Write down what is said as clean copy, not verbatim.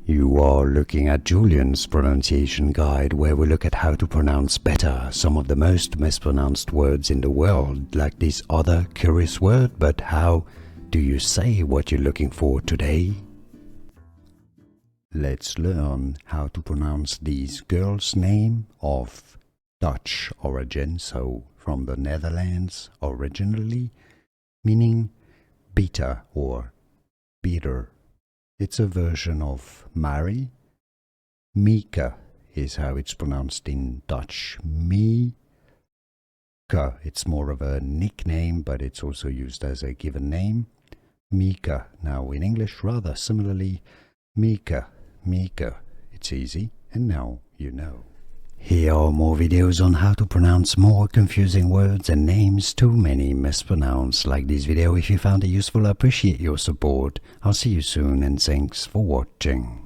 You are looking at Julian's pronunciation guide, where we look at how to pronounce better some of the most mispronounced words in the world, like this other curious word. But how do you say what you're looking for today? Let's learn how to pronounce this girl's name of Dutch origin, so from the Netherlands originally, meaning bitter or bitter. It's a version of Mary. Mieke is how it's pronounced in Dutch. Mieke. It's more of a nickname, but it's also used as a given name. Mieke. Now in English, rather similarly, Mieke, Mieke. It's easy, and now you know. Here are more videos on how to pronounce more confusing words and names too many mispronounced. Like this video if you found it useful. I appreciate your support. I'll see you soon, and thanks for watching.